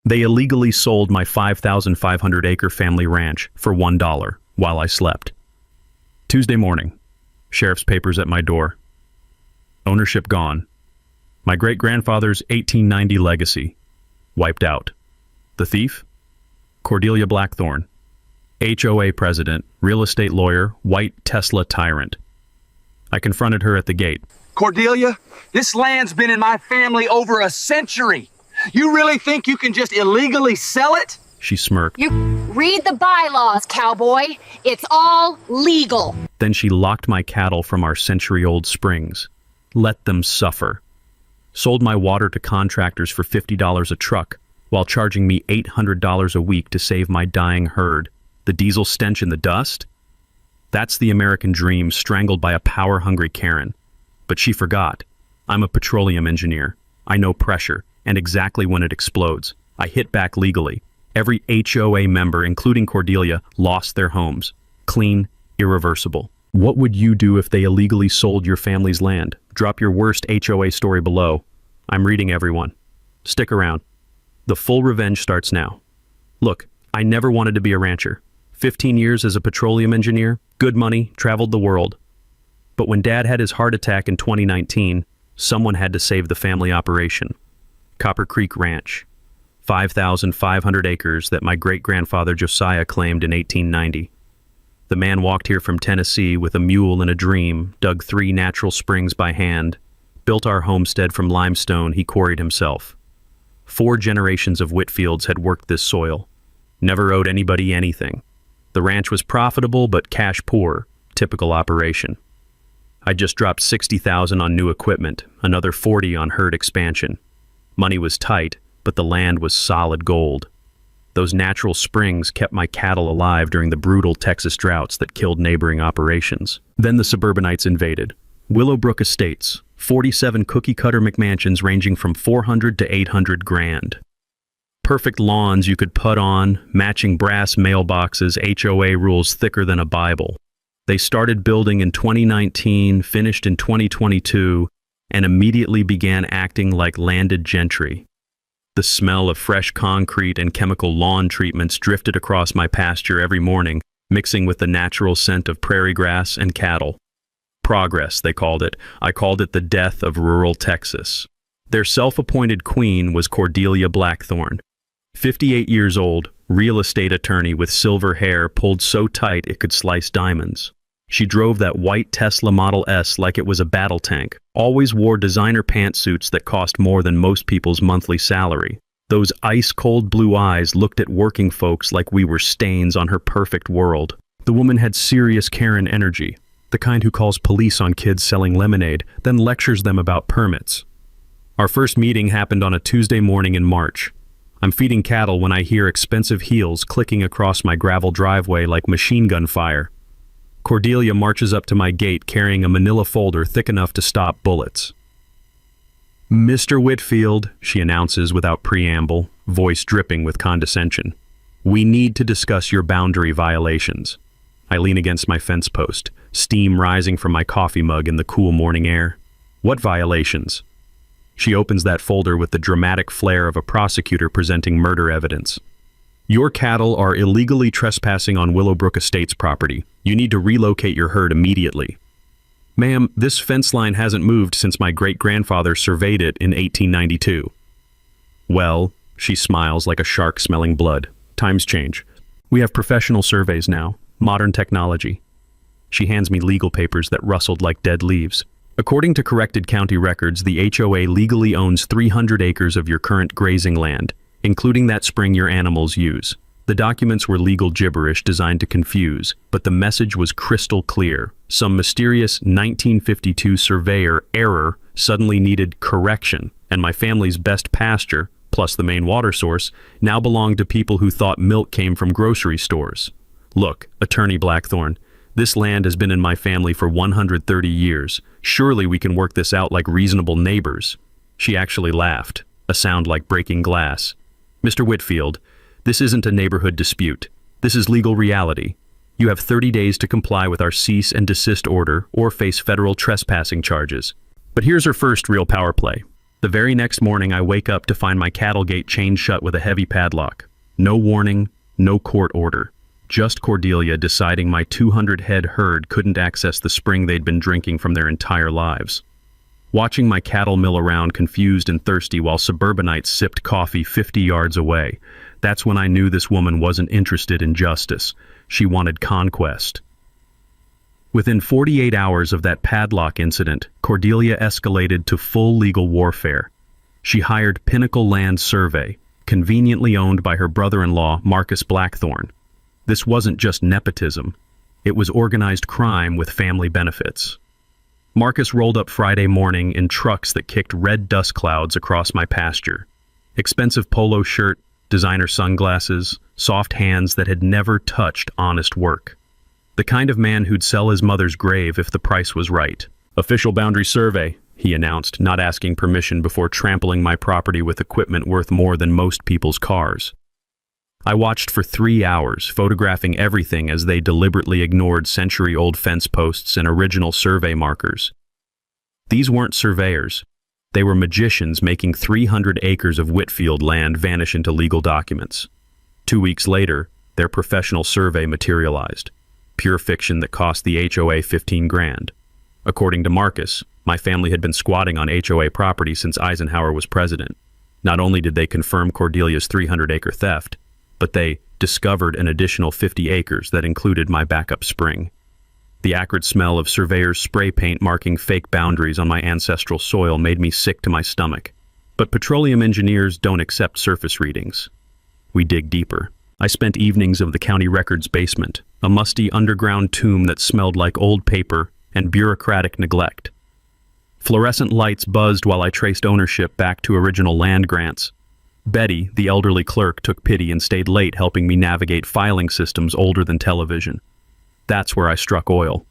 They illegally sold my 5,500-acre family ranch for $1 while I slept. Tuesday morning. Sheriff's papers at my door. Ownership gone. My great-grandfather's 1890 legacy wiped out. The thief? Cordelia Blackthorne. HOA president, real estate lawyer, white Tesla tyrant. I confronted her at the gate. Cordelia, this land's been in my family over a century. You really think you can just illegally sell it? She smirked. You read the bylaws, cowboy. It's all legal. Then she locked my cattle from our century-old springs. Let them suffer. Sold my water to contractors for $50 a truck, while charging me $800 a week to save my dying herd. The diesel stench and the dust? That's the American dream strangled by a power-hungry Karen. But she forgot. I'm a petroleum engineer. I know pressure, and exactly when it explodes. I hit back legally. Every HOA member, including Cordelia, lost their homes. Clean, irreversible. What would you do if they illegally sold your family's land? Drop your worst HOA story below. I'm reading everyone. Stick around. The full revenge starts now. Look, I never wanted to be a rancher. 15 years as a petroleum engineer, good money, traveled the world. But when Dad had his heart attack in 2019, someone had to save the family operation. Copper Creek Ranch, 5,500 acres that my great-grandfather Josiah claimed in 1890. The man walked here from Tennessee with a mule and a dream, dug 3 natural springs by hand, built our homestead from limestone he quarried himself. 4 generations of Whitfields had worked this soil. Never owed anybody anything. The ranch was profitable but cash poor, typical operation. I just dropped $60,000 on new equipment, another $40,000 on herd expansion. Money was tight, but the land was solid gold. Those natural springs kept my cattle alive during the brutal Texas droughts that killed neighboring operations. Then the suburbanites invaded. Willowbrook Estates, 47 cookie-cutter McMansions ranging from $400 to $800 grand. Perfect lawns you could putt on, matching brass mailboxes, HOA rules thicker than a Bible. They started building in 2019, finished in 2022, and immediately began acting like landed gentry. The smell of fresh concrete and chemical lawn treatments drifted across my pasture every morning, mixing with the natural scent of prairie grass and cattle. Progress, they called it. I called it the death of rural Texas. Their self-appointed queen was Cordelia Blackthorne. 58 years old, real estate attorney with silver hair pulled so tight it could slice diamonds. She drove that white Tesla Model S like it was a battle tank, always wore designer pantsuits that cost more than most people's monthly salary. Those ice-cold blue eyes looked at working folks like we were stains on her perfect world. The woman had serious Karen energy, the kind who calls police on kids selling lemonade, then lectures them about permits. Our first meeting happened on a Tuesday morning in March. I'm feeding cattle when I hear expensive heels clicking across my gravel driveway like machine gun fire. Cordelia marches up to my gate carrying a manila folder thick enough to stop bullets. "Mr. Whitfield," she announces without preamble, voice dripping with condescension. "We need to discuss your boundary violations." I lean against my fence post, steam rising from my coffee mug in the cool morning air. "What violations?" She opens that folder with the dramatic flair of a prosecutor presenting murder evidence. "Your cattle are illegally trespassing on Willowbrook Estates property. You need to relocate your herd immediately." "Ma'am, this fence line hasn't moved since my great-grandfather surveyed it in 1892. "Well," she smiles like a shark smelling blood. "Times change. We have professional surveys now, modern technology." She hands me legal papers that rustled like dead leaves. "According to corrected county records, the HOA legally owns 300 acres of your current grazing land, including that spring your animals use. The documents were legal gibberish designed to confuse, but the message was crystal clear. Some mysterious 1952 surveyor error suddenly needed correction, and my family's best pasture, plus the main water source, now belonged to people who thought milk came from grocery stores. Look, Attorney Blackthorne, this land has been in my family for 130 years. Surely we can work this out like reasonable neighbors. She actually laughed, a sound like breaking glass. Mr. Whitfield, this isn't a neighborhood dispute. This is legal reality. You have 30 days to comply with our cease and desist order or face federal trespassing charges. But here's her first real power play. The very next morning, I wake up to find my cattle gate chained shut with a heavy padlock. No warning, no court order. Just Cordelia deciding my 200-head herd couldn't access the spring they'd been drinking from their entire lives. Watching my cattle mill around confused and thirsty while suburbanites sipped coffee 50 yards away, that's when I knew this woman wasn't interested in justice. She wanted conquest. Within 48 hours of that padlock incident, Cordelia escalated to full legal warfare. She hired Pinnacle Land Survey, conveniently owned by her brother-in-law, Marcus Blackthorne. This wasn't just nepotism. It was organized crime with family benefits. Marcus rolled up Friday morning in trucks that kicked red dust clouds across my pasture. Expensive polo shirt, designer sunglasses, soft hands that had never touched honest work. The kind of man who'd sell his mother's grave if the price was right. "Official boundary survey," he announced, not asking permission before trampling my property with equipment worth more than most people's cars. I watched for 3 hours, photographing everything as they deliberately ignored century-old fence posts and original survey markers. These weren't surveyors. They were magicians making 300 acres of Whitfield land vanish into legal documents. 2 weeks later, their professional survey materialized. Pure fiction that cost the HOA 15 grand. According to Marcus, my family had been squatting on HOA property since Eisenhower was president. Not only did they confirm Cordelia's 300-acre theft, but they discovered an additional 50 acres that included my backup spring. The acrid smell of surveyor's spray paint marking fake boundaries on my ancestral soil made me sick to my stomach. But petroleum engineers don't accept surface readings. We dig deeper. I spent evenings of the county records basement, a musty underground tomb that smelled like old paper and bureaucratic neglect. Fluorescent lights buzzed while I traced ownership back to original land grants. Betty, the elderly clerk, took pity and stayed late helping me navigate filing systems older than television. That's where I struck oil.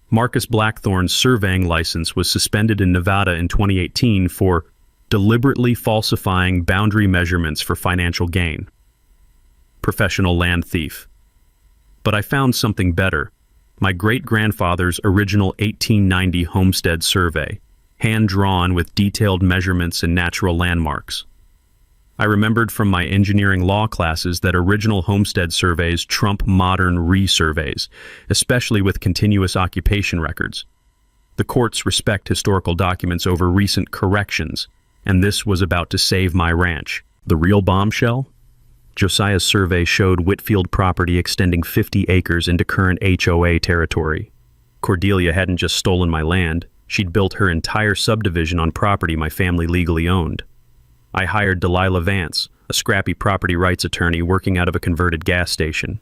Marcus Blackthorne's surveying license was suspended in Nevada in 2018 for deliberately falsifying boundary measurements for financial gain. Professional land thief. But I found something better. My great-grandfather's original 1890 homestead survey, hand-drawn with detailed measurements and natural landmarks. I remembered from my engineering law classes that original homestead surveys trump modern resurveys, especially with continuous occupation records. The courts respect historical documents over recent corrections, and this was about to save my ranch. The real bombshell? Josiah's survey showed Whitfield property extending 50 acres into current HOA territory. Cordelia hadn't just stolen my land, she'd built her entire subdivision on property my family legally owned. I hired Delilah Vance, a scrappy property rights attorney working out of a converted gas station.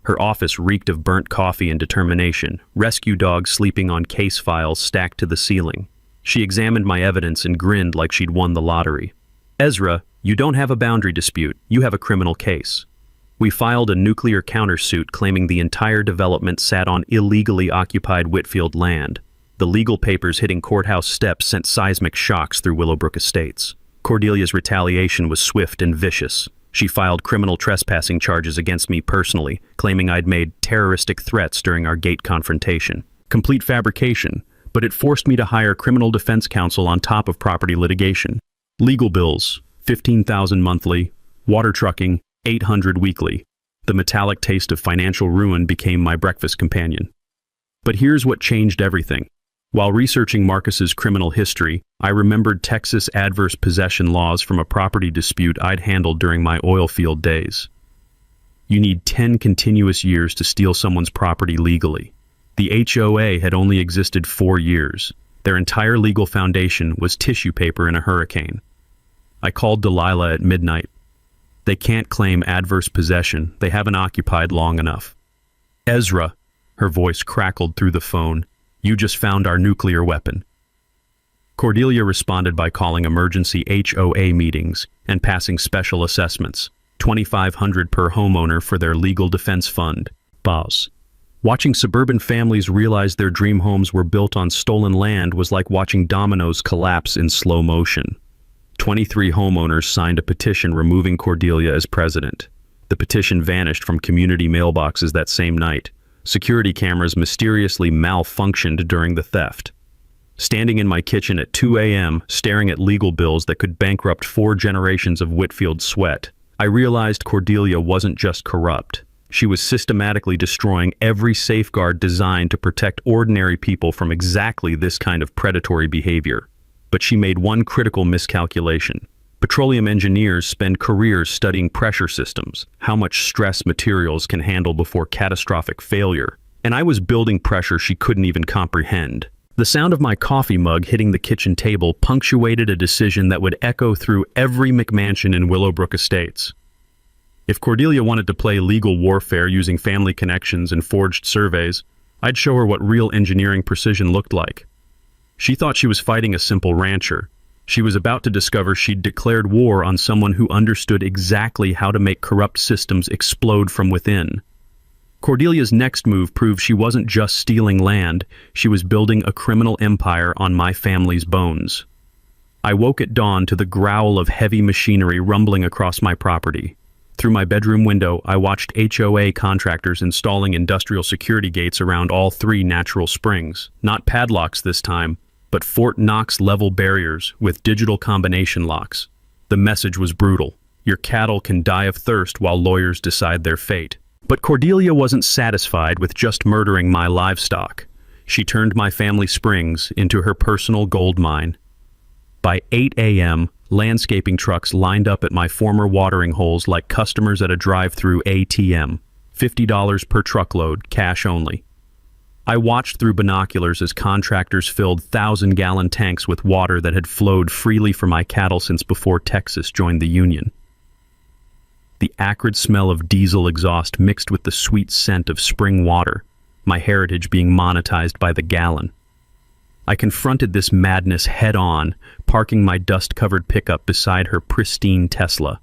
Her office reeked of burnt coffee and determination, rescue dogs sleeping on case files stacked to the ceiling. She examined my evidence and grinned like she'd won the lottery. "Ezra, you don't have a boundary dispute, you have a criminal case." We filed a nuclear countersuit claiming the entire development sat on illegally occupied Whitfield land. The legal papers hitting courthouse steps sent seismic shocks through Willowbrook Estates. Cordelia's retaliation was swift and vicious. She filed criminal trespassing charges against me personally, claiming I'd made terroristic threats during our gate confrontation. Complete fabrication, but it forced me to hire criminal defense counsel on top of property litigation. Legal bills, $15,000 monthly, water trucking, $800 weekly. The metallic taste of financial ruin became my breakfast companion. But here's what changed everything. While researching Marcus's criminal history, I remembered Texas adverse possession laws from a property dispute I'd handled during my oil field days. You need 10 continuous years to steal someone's property legally. The HOA had only existed 4 years. Their entire legal foundation was tissue paper in a hurricane. I called Delilah at midnight. They can't claim adverse possession. They haven't occupied long enough. "Ezra," her voice crackled through the phone, "you just found our nuclear weapon." Cordelia responded by calling emergency HOA meetings and passing special assessments, $2,500 per homeowner for their legal defense fund, BOS. Watching suburban families realize their dream homes were built on stolen land was like watching dominoes collapse in slow motion. 23 homeowners signed a petition removing Cordelia as president. The petition vanished from community mailboxes that same night. Security cameras mysteriously malfunctioned during the theft. Standing in my kitchen at 2 a.m., staring at legal bills that could bankrupt 4 generations of Whitfield sweat, I realized Cordelia wasn't just corrupt. She was systematically destroying every safeguard designed to protect ordinary people from exactly this kind of predatory behavior. But she made one critical miscalculation. Petroleum engineers spend careers studying pressure systems, how much stress materials can handle before catastrophic failure. And I was building pressure she couldn't even comprehend. The sound of my coffee mug hitting the kitchen table punctuated a decision that would echo through every McMansion in Willowbrook Estates. If Cordelia wanted to play legal warfare using family connections and forged surveys, I'd show her what real engineering precision looked like. She thought she was fighting a simple rancher. She was about to discover she'd declared war on someone who understood exactly how to make corrupt systems explode from within. Cordelia's next move proved she wasn't just stealing land, she was building a criminal empire on my family's bones. I woke at dawn to the growl of heavy machinery rumbling across my property. Through my bedroom window, I watched HOA contractors installing industrial security gates around all 3 natural springs. Not padlocks this time, but Fort Knox-level barriers with digital combination locks. The message was brutal. Your cattle can die of thirst while lawyers decide their fate. But Cordelia wasn't satisfied with just murdering my livestock. She turned my family springs into her personal gold mine. By 8 a.m., landscaping trucks lined up at my former watering holes like customers at a drive-through ATM. $50 per truckload, cash only. I watched through binoculars as contractors filled 1,000-gallon tanks with water that had flowed freely for my cattle since before Texas joined the Union. The acrid smell of diesel exhaust mixed with the sweet scent of spring water, my heritage being monetized by the gallon. I confronted this madness head-on, parking my dust-covered pickup beside her pristine Tesla.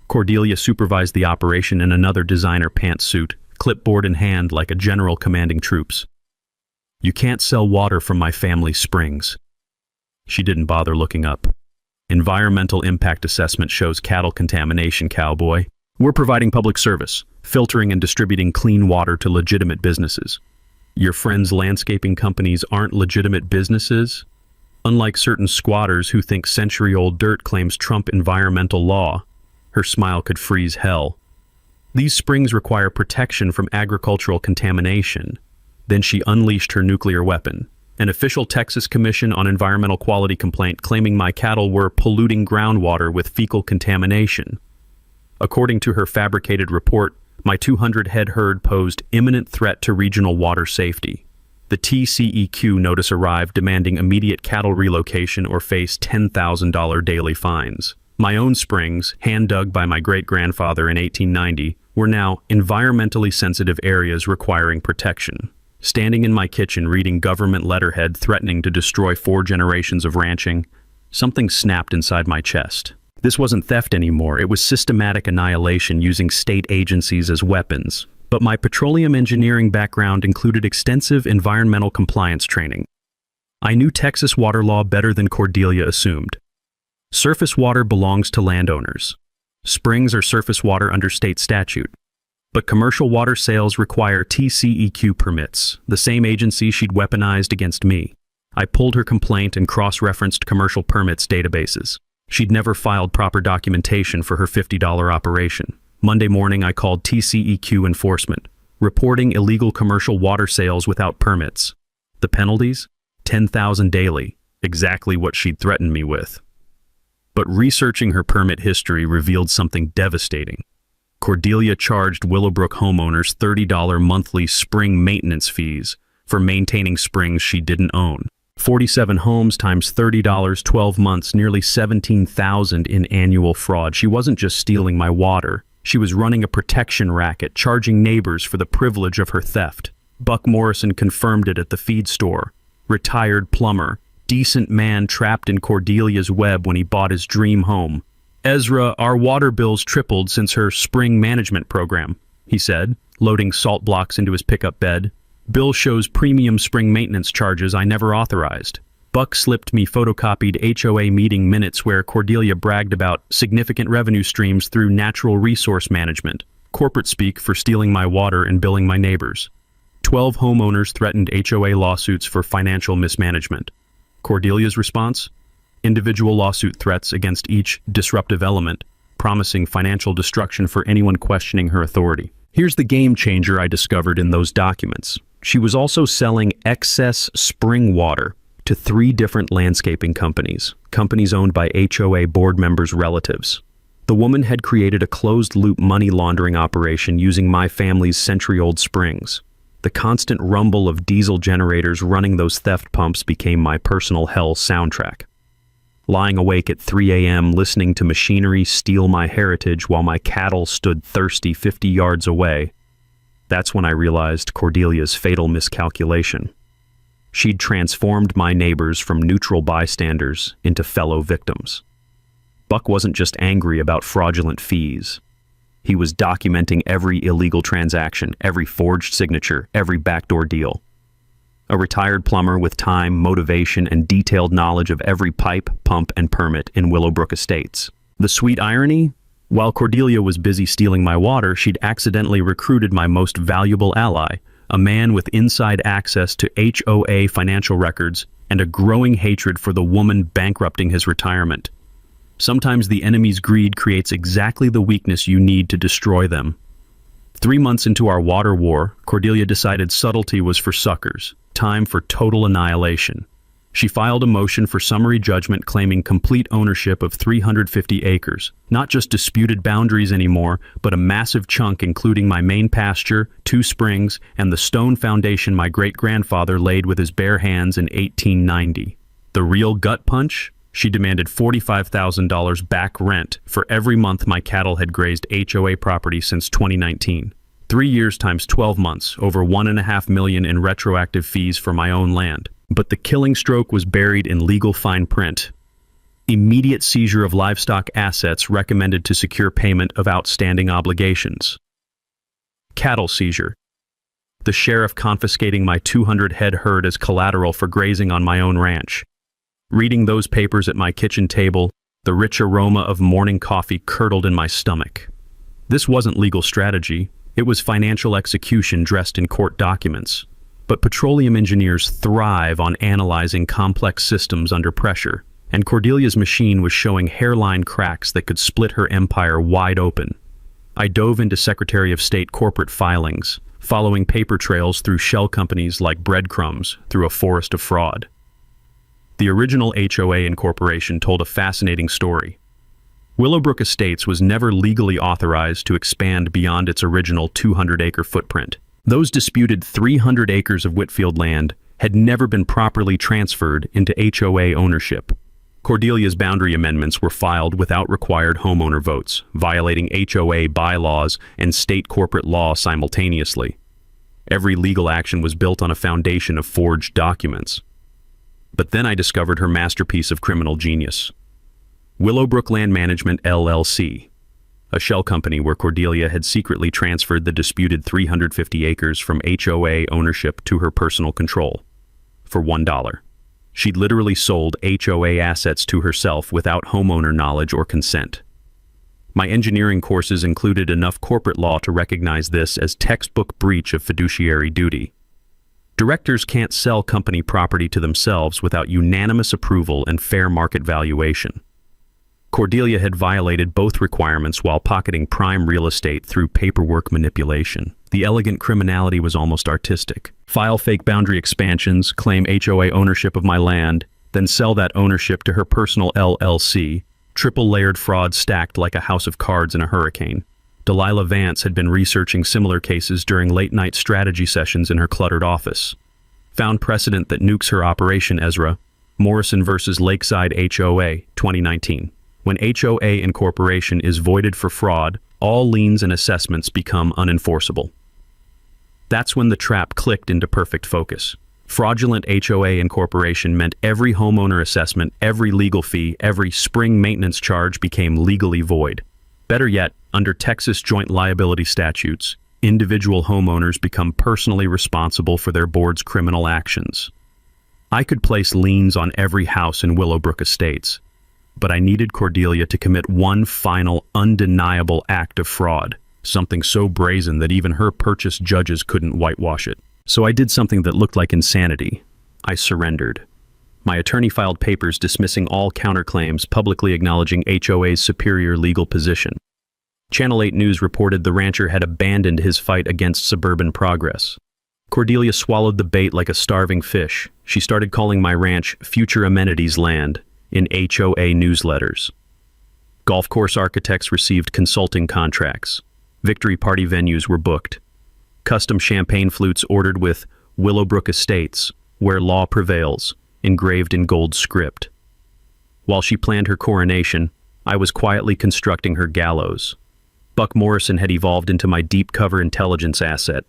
Cordelia supervised the operation in another designer pantsuit, clipboard in hand like a general commanding troops. "You can't sell water from my family's springs." She didn't bother looking up. "Environmental impact assessment shows cattle contamination, cowboy. We're providing public service, filtering and distributing clean water to legitimate businesses." "Your friends' landscaping companies aren't legitimate businesses?" Unlike certain squatters who think century-old dirt claims trump environmental law, her smile could freeze hell. "These springs require protection from agricultural contamination." Then she unleashed her nuclear weapon. An official Texas Commission on Environmental Quality complaint claiming my cattle were polluting groundwater with fecal contamination. According to her fabricated report, my 200-head herd posed imminent threat to regional water safety. The TCEQ notice arrived demanding immediate cattle relocation or face $10,000 daily fines. My own springs, hand-dug by my great-grandfather in 1890, were now environmentally sensitive areas requiring protection. Standing in my kitchen reading government letterhead threatening to destroy 4 generations of ranching, something snapped inside my chest. This wasn't theft anymore, it was systematic annihilation using state agencies as weapons. But my petroleum engineering background included extensive environmental compliance training. I knew Texas water law better than Cordelia assumed. Surface water belongs to landowners. Springs are surface water under state statute. But commercial water sales require TCEQ permits, the same agency she'd weaponized against me. I pulled her complaint and cross-referenced commercial permits databases. She'd never filed proper documentation for her $50 operation. Monday morning, I called TCEQ enforcement, reporting illegal commercial water sales without permits. The penalties? $10,000 daily, exactly what she'd threatened me with. But researching her permit history revealed something devastating. Cordelia charged Willowbrook homeowners $30 monthly spring maintenance fees for maintaining springs she didn't own. 47 homes times $30, 12 months, nearly $17,000 in annual fraud. She wasn't just stealing my water. She was running a protection racket, charging neighbors for the privilege of her theft. Buck Morrison confirmed it at the feed store. Retired plumber, decent man trapped in Cordelia's web when he bought his dream home. "Ezra, our water bills tripled since her spring management program," he said, loading salt blocks into his pickup bed. "Bill shows premium spring maintenance charges I never authorized." Buck slipped me photocopied HOA meeting minutes where Cordelia bragged about significant revenue streams through natural resource management, corporate speak for stealing my water and billing my neighbors. 12 homeowners threatened HOA lawsuits for financial mismanagement. Cordelia's response? Individual lawsuit threats against each disruptive element, promising financial destruction for anyone questioning her authority. Here's the game changer I discovered in those documents. She was also selling excess spring water to 3 different landscaping companies owned by HOA board members' relatives. The woman had created a closed-loop money laundering operation using my family's century-old springs. The constant rumble of diesel generators running those theft pumps became my personal hell soundtrack. Lying awake at 3 a.m. listening to machinery steal my heritage while my cattle stood thirsty 50 yards away, that's when I realized Cordelia's fatal miscalculation. She'd transformed my neighbors from neutral bystanders into fellow victims. Buck wasn't just angry about fraudulent fees. He was documenting every illegal transaction, every forged signature, every backdoor deal. A retired plumber with time, motivation, and detailed knowledge of every pipe, pump, and permit in Willowbrook Estates. The sweet irony? While Cordelia was busy stealing my water, she'd accidentally recruited my most valuable ally, a man with inside access to HOA financial records and a growing hatred for the woman bankrupting his retirement. Sometimes the enemy's greed creates exactly the weakness you need to destroy them. 3 months into our water war, Cordelia decided subtlety was for suckers, time for total annihilation. She filed a motion for summary judgment claiming complete ownership of 350 acres, not just disputed boundaries anymore, but a massive chunk including my main pasture, 2 springs, and the stone foundation my great-grandfather laid with his bare hands in 1890. The real gut punch? She demanded $45,000 back rent for every month my cattle had grazed HOA property since 2019. 3 years times 12 months, over $1.5 million in retroactive fees for my own land. But the killing stroke was buried in legal fine print. Immediate seizure of livestock assets recommended to secure payment of outstanding obligations. Cattle seizure. The sheriff confiscating my 200-head herd as collateral for grazing on my own ranch. Reading those papers at my kitchen table, the rich aroma of morning coffee curdled in my stomach. This wasn't legal strategy. It was financial execution dressed in court documents. But petroleum engineers thrive on analyzing complex systems under pressure, and Cordelia's machine was showing hairline cracks that could split her empire wide open. I dove into Secretary of State corporate filings, following paper trails through shell companies like breadcrumbs through a forest of fraud. The original HOA incorporation told a fascinating story. Willowbrook Estates was never legally authorized to expand beyond its original 200-acre footprint. Those disputed 300 acres of Whitfield land had never been properly transferred into HOA ownership. Cordelia's boundary amendments were filed without required homeowner votes, violating HOA bylaws and state corporate law simultaneously. Every legal action was built on a foundation of forged documents. But then I discovered her masterpiece of criminal genius. Willowbrook Land Management LLC, a shell company where Cordelia had secretly transferred the disputed 350 acres from HOA ownership to her personal control. For $1. She'd literally sold HOA assets to herself without homeowner knowledge or consent. My engineering courses included enough corporate law to recognize this as textbook breach of fiduciary duty. Directors can't sell company property to themselves without unanimous approval and fair market valuation. Cordelia had violated both requirements while pocketing prime real estate through paperwork manipulation. The elegant criminality was almost artistic. File fake boundary expansions, claim HOA ownership of my land, then sell that ownership to her personal LLC. Triple-layered fraud stacked like a house of cards in a hurricane. Delilah Vance had been researching similar cases during late-night strategy sessions in her cluttered office. Found precedent that nukes her operation, Ezra. Morrison versus Lakeside HOA, 2019. When HOA incorporation is voided for fraud, all liens and assessments become unenforceable. That's when the trap clicked into perfect focus. Fraudulent HOA incorporation meant every homeowner assessment, every legal fee, every spring maintenance charge became legally void. Better yet, under Texas joint liability statutes, individual homeowners become personally responsible for their board's criminal actions. I could place liens on every house in Willowbrook Estates, but I needed Cordelia to commit one final, undeniable act of fraud, something so brazen that even her purchased judges couldn't whitewash it. So I did something that looked like insanity. I surrendered. My attorney filed papers dismissing all counterclaims, publicly acknowledging HOA's superior legal position. Channel 8 News reported the rancher had abandoned his fight against suburban progress. Cordelia swallowed the bait like a starving fish. She started calling my ranch Future Amenities Land in HOA newsletters. Golf course architects received consulting contracts. Victory party venues were booked. Custom champagne flutes ordered with Willowbrook Estates, where law prevails, engraved in gold script. While she planned her coronation, I was quietly constructing her gallows. Buck Morrison had evolved into my deep cover intelligence asset.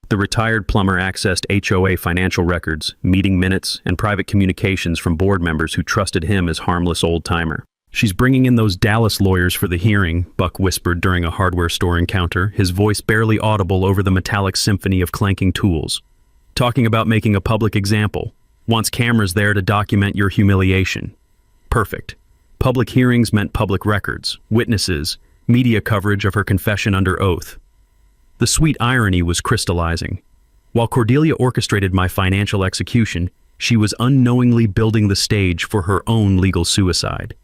The retired plumber accessed HOA financial records, meeting minutes, and private communications from board members who trusted him as harmless old-timer. "She's bringing in those Dallas lawyers for the hearing," Buck whispered during a hardware store encounter, his voice barely audible over the metallic symphony of clanking tools. "Talking about making a public example. Wants cameras there to document your humiliation." Perfect. Public hearings meant public records, witnesses, media coverage of her confession under oath. The sweet irony was crystallizing. While Cordelia orchestrated my financial execution, she was unknowingly building the stage for her own legal suicide.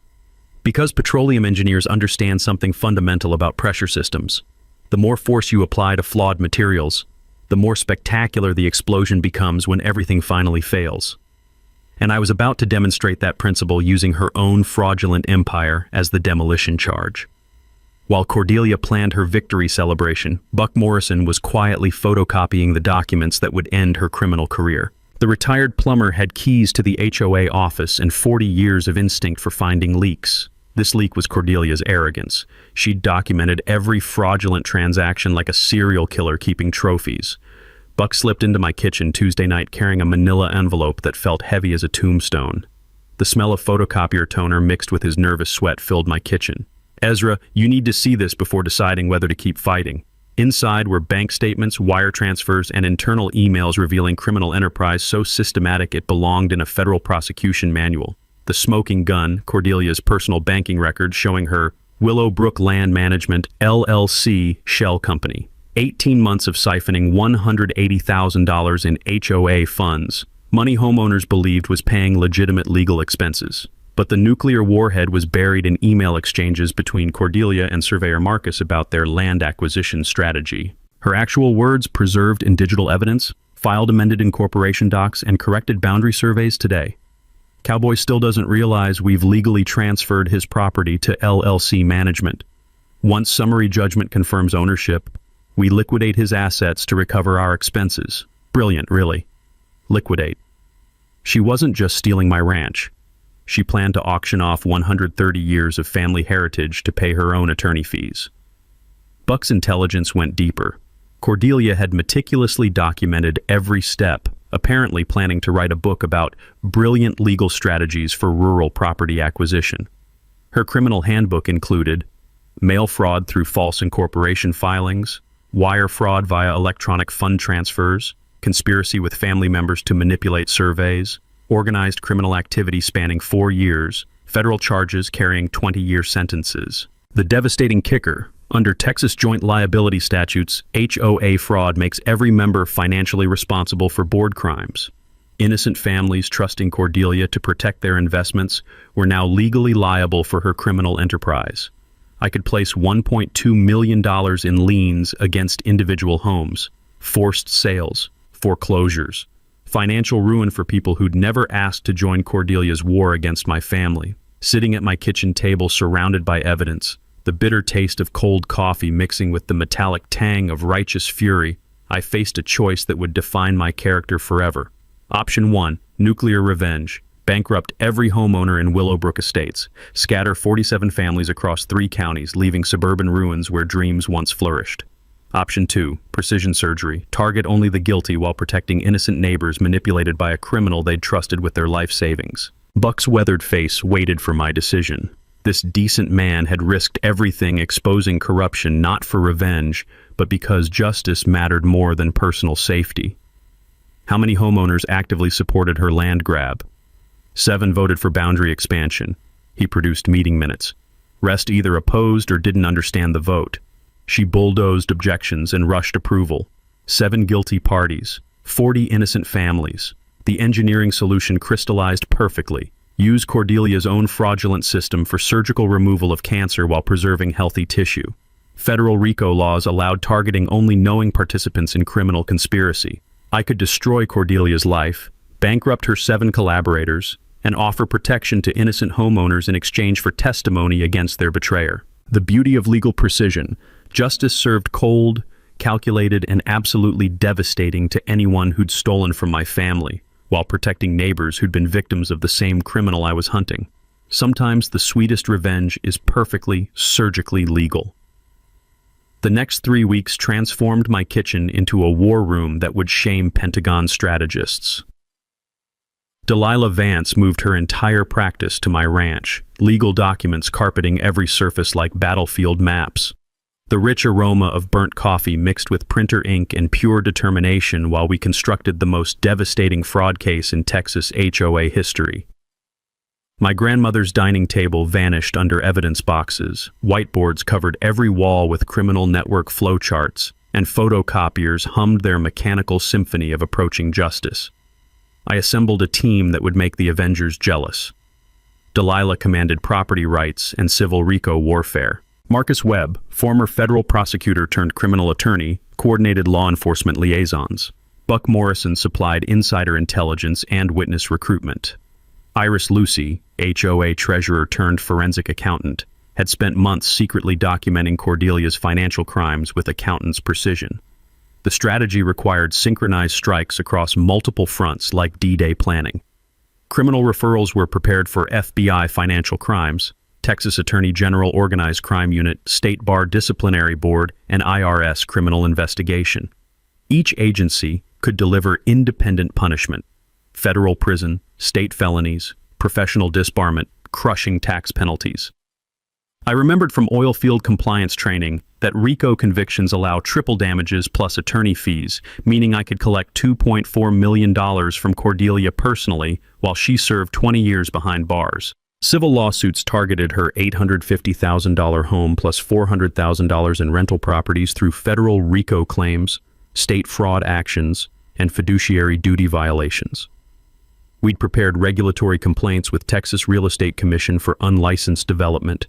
Because petroleum engineers understand something fundamental about pressure systems, the more force you apply to flawed materials, the more spectacular the explosion becomes when everything finally fails. And I was about to demonstrate that principle using her own fraudulent empire as the demolition charge. While Cordelia planned her victory celebration, Buck Morrison was quietly photocopying the documents that would end her criminal career. The retired plumber had keys to the HOA office and 40 years of instinct for finding leaks. This leak was Cordelia's arrogance. She'd documented every fraudulent transaction like a serial killer keeping trophies. Buck slipped into my kitchen Tuesday night carrying a manila envelope that felt heavy as a tombstone. The smell of photocopier toner mixed with his nervous sweat filled my kitchen. "Ezra, you need to see this before deciding whether to keep fighting." Inside were bank statements, wire transfers, and internal emails revealing criminal enterprise so systematic it belonged in a federal prosecution manual. The smoking gun, Cordelia's personal banking record showing her Willowbrook Land Management, LLC, shell company. 18 months of siphoning $180,000 in HOA funds. Money homeowners believed was paying legitimate legal expenses. But the nuclear warhead was buried in email exchanges between Cordelia and Surveyor Marcus about their land acquisition strategy. Her actual words preserved in digital evidence, filed amended in corporation docs, and corrected boundary surveys today. Cowboy still doesn't realize we've legally transferred his property to LLC management. Once summary judgment confirms ownership, we liquidate his assets to recover our expenses. Brilliant, really. Liquidate. She wasn't just stealing my ranch. She planned to auction off 130 years of family heritage to pay her own attorney fees. Buck's intelligence went deeper. Cordelia had meticulously documented every step, apparently planning to write a book about brilliant legal strategies for rural property acquisition. Her criminal handbook included mail fraud through false incorporation filings, wire fraud via electronic fund transfers, conspiracy with family members to manipulate surveys, organized criminal activity spanning 4 years, federal charges carrying 20-year sentences. The devastating kicker, under Texas joint liability statutes, HOA fraud makes every member financially responsible for board crimes. Innocent families trusting Cordelia to protect their investments were now legally liable for her criminal enterprise. I could place $1.2 million in liens against individual homes, forced sales, foreclosures, financial ruin for people who'd never asked to join Cordelia's war against my family. Sitting at my kitchen table surrounded by evidence, the bitter taste of cold coffee mixing with the metallic tang of righteous fury, I faced a choice that would define my character forever. Option 1, nuclear revenge. Bankrupt every homeowner in Willowbrook Estates. Scatter 47 families across 3 counties, leaving suburban ruins where dreams once flourished. Option 2, precision surgery. Target only the guilty while protecting innocent neighbors manipulated by a criminal they'd trusted with their life savings. Buck's weathered face waited for my decision. This decent man had risked everything exposing corruption not for revenge, but because justice mattered more than personal safety. How many homeowners actively supported her land grab? 7 voted for boundary expansion. He produced meeting minutes. Rest either opposed or didn't understand the vote. She bulldozed objections and rushed approval. 7 guilty parties. 40 innocent families. The engineering solution crystallized perfectly. Use Cordelia's own fraudulent system for surgical removal of cancer while preserving healthy tissue. Federal RICO laws allowed targeting only knowing participants in criminal conspiracy. I could destroy Cordelia's life, bankrupt her 7 collaborators, and offer protection to innocent homeowners in exchange for testimony against their betrayer. The beauty of legal precision: justice served cold, calculated, and absolutely devastating to anyone who'd stolen from my family, while protecting neighbors who'd been victims of the same criminal I was hunting. Sometimes the sweetest revenge is perfectly, surgically legal. The next 3 weeks transformed my kitchen into a war room that would shame Pentagon strategists. Delilah Vance moved her entire practice to my ranch, legal documents carpeting every surface like battlefield maps. The rich aroma of burnt coffee mixed with printer ink and pure determination while we constructed the most devastating fraud case in Texas HOA history. My grandmother's dining table vanished under evidence boxes, whiteboards covered every wall with criminal network flowcharts, and photocopiers hummed their mechanical symphony of approaching justice. I assembled a team that would make the Avengers jealous. Delilah commanded property rights and civil RICO warfare. Marcus Webb, former federal prosecutor turned criminal attorney, coordinated law enforcement liaisons. Buck Morrison supplied insider intelligence and witness recruitment. Iris Lucy, HOA treasurer turned forensic accountant, had spent months secretly documenting Cordelia's financial crimes with accountant's precision. The strategy required synchronized strikes across multiple fronts like D-Day planning. Criminal referrals were prepared for FBI financial crimes, Texas Attorney General Organized Crime Unit, State Bar Disciplinary Board, and IRS criminal investigation. Each agency could deliver independent punishment: federal prison, state felonies, professional disbarment, crushing tax penalties. I remembered from oil field compliance training that RICO convictions allow triple damages plus attorney fees, meaning I could collect $2.4 million from Cordelia personally while she served 20 years behind bars. Civil lawsuits targeted her $850,000 home plus $400,000 in rental properties through federal RICO claims, state fraud actions, and fiduciary duty violations. We'd prepared regulatory complaints with Texas Real Estate Commission for unlicensed development,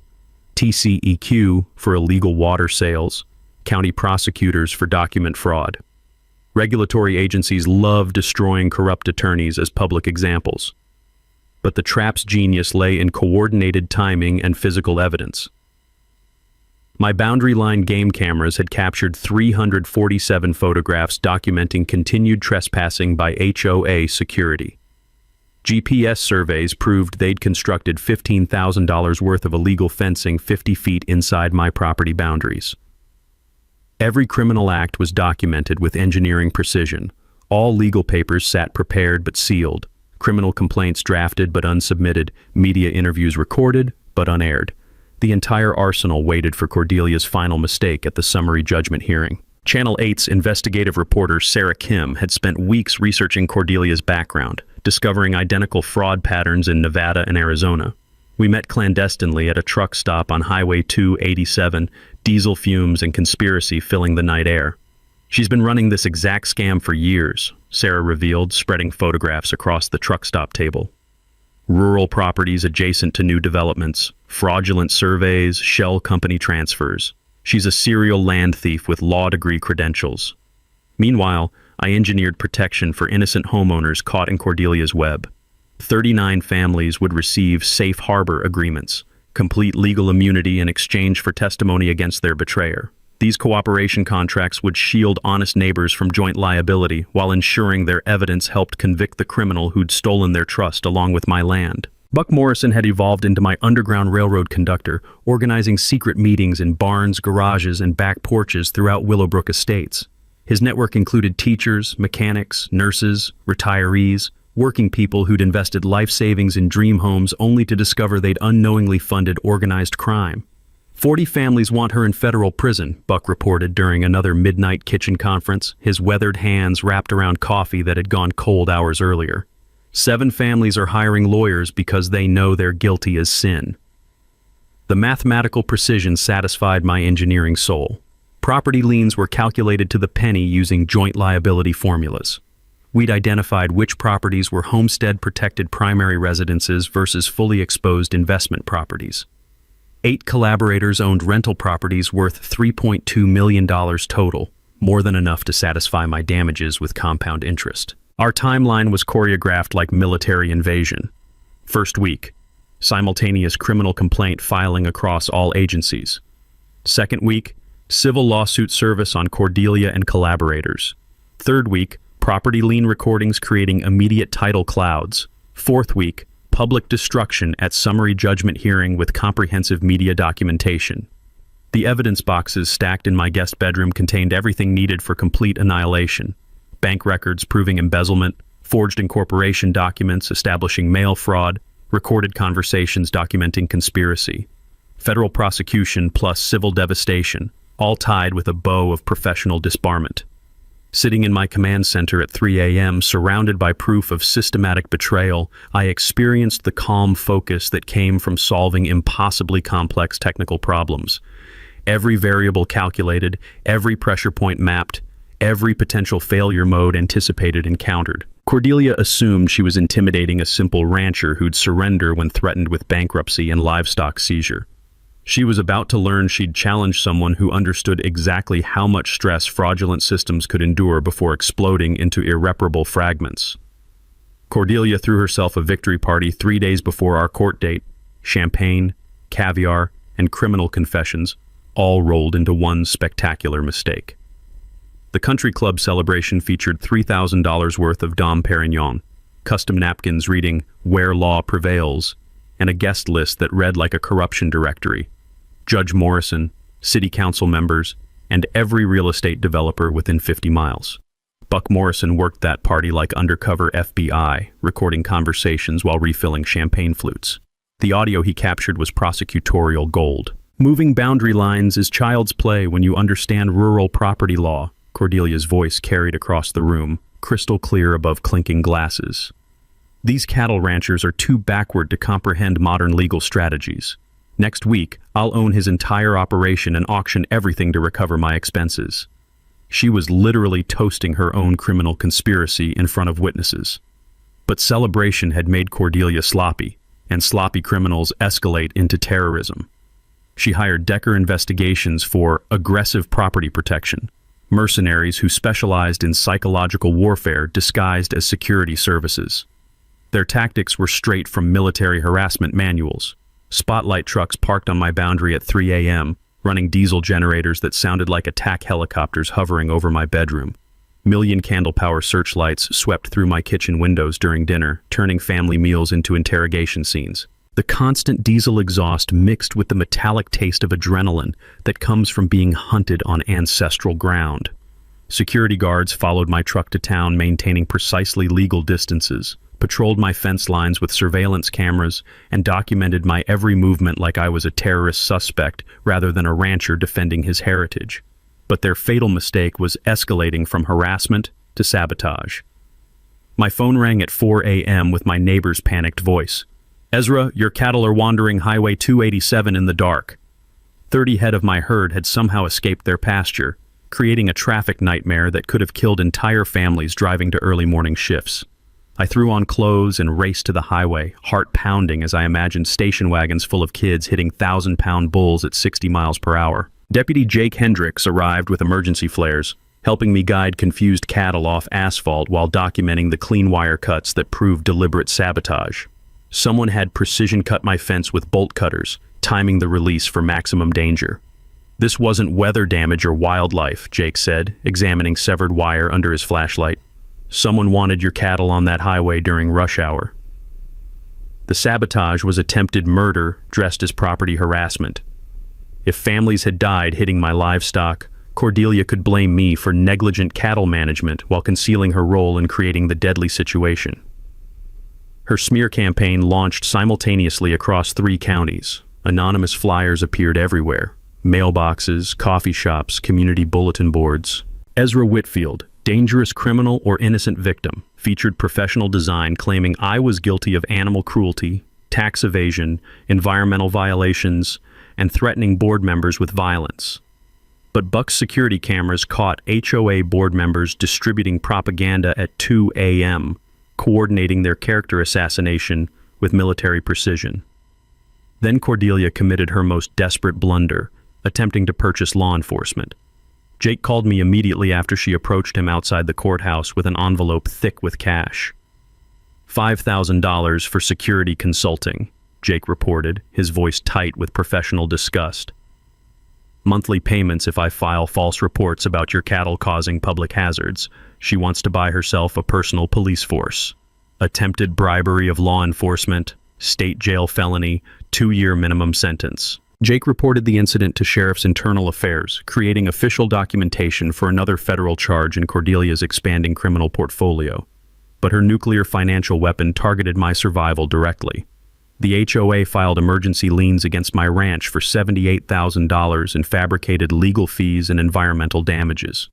TCEQ for illegal water sales, county prosecutors for document fraud. Regulatory agencies love destroying corrupt attorneys as public examples. But the trap's genius lay in coordinated timing and physical evidence. My boundary line game cameras had captured 347 photographs documenting continued trespassing by HOA security. GPS surveys proved they'd constructed $15,000 worth of illegal fencing 50 feet inside my property boundaries. Every criminal act was documented with engineering precision. All legal papers sat prepared but sealed. Criminal complaints drafted but unsubmitted. Media interviews recorded but unaired. The entire arsenal waited for Cordelia's final mistake at the summary judgment hearing. Channel 8's investigative reporter Sarah Kim had spent weeks researching Cordelia's background, discovering identical fraud patterns in Nevada and Arizona. We met clandestinely at a truck stop on Highway 287, diesel fumes and conspiracy filling the night air. She's been running this exact scam for years, Sarah revealed, spreading photographs across the truck stop table. Rural properties adjacent to new developments, fraudulent surveys, shell company transfers. She's a serial land thief with law degree credentials. Meanwhile, I engineered protection for innocent homeowners caught in Cordelia's web. 39 families would receive safe harbor agreements, complete legal immunity in exchange for testimony against their betrayer. These cooperation contracts would shield honest neighbors from joint liability while ensuring their evidence helped convict the criminal who'd stolen their trust along with my land. Buck Morrison had evolved into my Underground Railroad conductor, organizing secret meetings in barns, garages, and back porches throughout Willowbrook Estates. His network included teachers, mechanics, nurses, retirees, working people who'd invested life savings in dream homes only to discover they'd unknowingly funded organized crime. 40 families want her in federal prison, Buck reported during another midnight kitchen conference, his weathered hands wrapped around coffee that had gone cold hours earlier. 7 families are hiring lawyers because they know they're guilty as sin. The mathematical precision satisfied my engineering soul. Property liens were calculated to the penny using joint liability formulas. We'd identified which properties were homestead-protected primary residences versus fully exposed investment properties. 8 collaborators owned rental properties worth $3.2 million total, more than enough to satisfy my damages with compound interest. Our timeline was choreographed like military invasion. First week, simultaneous criminal complaint filing across all agencies. Second week, civil lawsuit service on Cordelia and collaborators. Third week, property lien recordings creating immediate title clouds. Fourth week, public destruction at summary judgment hearing with comprehensive media documentation. The evidence boxes stacked in my guest bedroom contained everything needed for complete annihilation. Bank records proving embezzlement, forged incorporation documents establishing mail fraud, recorded conversations documenting conspiracy. Federal prosecution plus civil devastation, all tied with a bow of professional disbarment. Sitting in my command center at 3 a.m., surrounded by proof of systematic betrayal, I experienced the calm focus that came from solving impossibly complex technical problems. Every variable calculated, every pressure point mapped, every potential failure mode anticipated and countered. Cordelia assumed she was intimidating a simple rancher who'd surrender when threatened with bankruptcy and livestock seizure. She was about to learn she'd challenge someone who understood exactly how much stress fraudulent systems could endure before exploding into irreparable fragments. Cordelia threw herself a victory party 3 days before our court date. Champagne, caviar, and criminal confessions, all rolled into one spectacular mistake. The country club celebration featured $3,000 worth of Dom Perignon, custom napkins reading "Where Law Prevails," and a guest list that read like a corruption directory. Judge Morrison, city council members, and every real estate developer within 50 miles. Buck Morrison worked that party like undercover FBI, recording conversations while refilling champagne flutes. The audio he captured was prosecutorial gold. Moving boundary lines is child's play when you understand rural property law, Cordelia's voice carried across the room, crystal clear above clinking glasses. These cattle ranchers are too backward to comprehend modern legal strategies. Next week, I'll own his entire operation and auction everything to recover my expenses. She was literally toasting her own criminal conspiracy in front of witnesses. But celebration had made Cordelia sloppy, and sloppy criminals escalate into terrorism. She hired Decker Investigations for aggressive property protection, mercenaries who specialized in psychological warfare disguised as security services. Their tactics were straight from military harassment manuals. Spotlight trucks parked on my boundary at 3 a.m., running diesel generators that sounded like attack helicopters hovering over my bedroom. Million candle power searchlights swept through my kitchen windows during dinner, turning family meals into interrogation scenes. The constant diesel exhaust mixed with the metallic taste of adrenaline that comes from being hunted on ancestral ground. Security guards followed my truck to town, maintaining precisely legal distances, patrolled my fence lines with surveillance cameras, and documented my every movement like I was a terrorist suspect rather than a rancher defending his heritage. But their fatal mistake was escalating from harassment to sabotage. My phone rang at 4 a.m. with my neighbor's panicked voice. "Ezra, your cattle are wandering Highway 287 in the dark." 30 head of my herd had somehow escaped their pasture, creating a traffic nightmare that could have killed entire families driving to early morning shifts. I threw on clothes and raced to the highway, heart pounding as I imagined station wagons full of kids hitting 1,000-pound bulls at 60 miles per hour. Deputy Jake Hendricks arrived with emergency flares, helping me guide confused cattle off asphalt while documenting the clean wire cuts that proved deliberate sabotage. Someone had precision cut my fence with bolt cutters, timing the release for maximum danger. "This wasn't weather damage or wildlife," Jake said, examining severed wire under his flashlight. "Someone wanted your cattle on that highway during rush hour." The sabotage was attempted murder dressed as property harassment. If families had died hitting my livestock, Cordelia could blame me for negligent cattle management while concealing her role in creating the deadly situation. Her smear campaign launched simultaneously across 3 counties. Anonymous flyers appeared everywhere. Mailboxes, coffee shops, community bulletin boards. Ezra Whitfield, dangerous criminal or innocent victim, featured professional design claiming I was guilty of animal cruelty, tax evasion, environmental violations, and threatening board members with violence. But Buck's security cameras caught HOA board members distributing propaganda at 2 a.m., coordinating their character assassination with military precision. Then Cordelia committed her most desperate blunder, attempting to purchase law enforcement. Jake called me immediately after she approached him outside the courthouse with an envelope thick with cash. $5,000 for security consulting, Jake reported, his voice tight with professional disgust. Monthly payments if I file false reports about your cattle causing public hazards. She wants to buy herself a personal police force. Attempted bribery of law enforcement, state jail felony, 2-year minimum sentence. Jake reported the incident to Sheriff's Internal Affairs, creating official documentation for another federal charge in Cordelia's expanding criminal portfolio. But her nuclear financial weapon targeted my survival directly. The HOA filed emergency liens against my ranch for $78,000 in fabricated legal fees and environmental damages.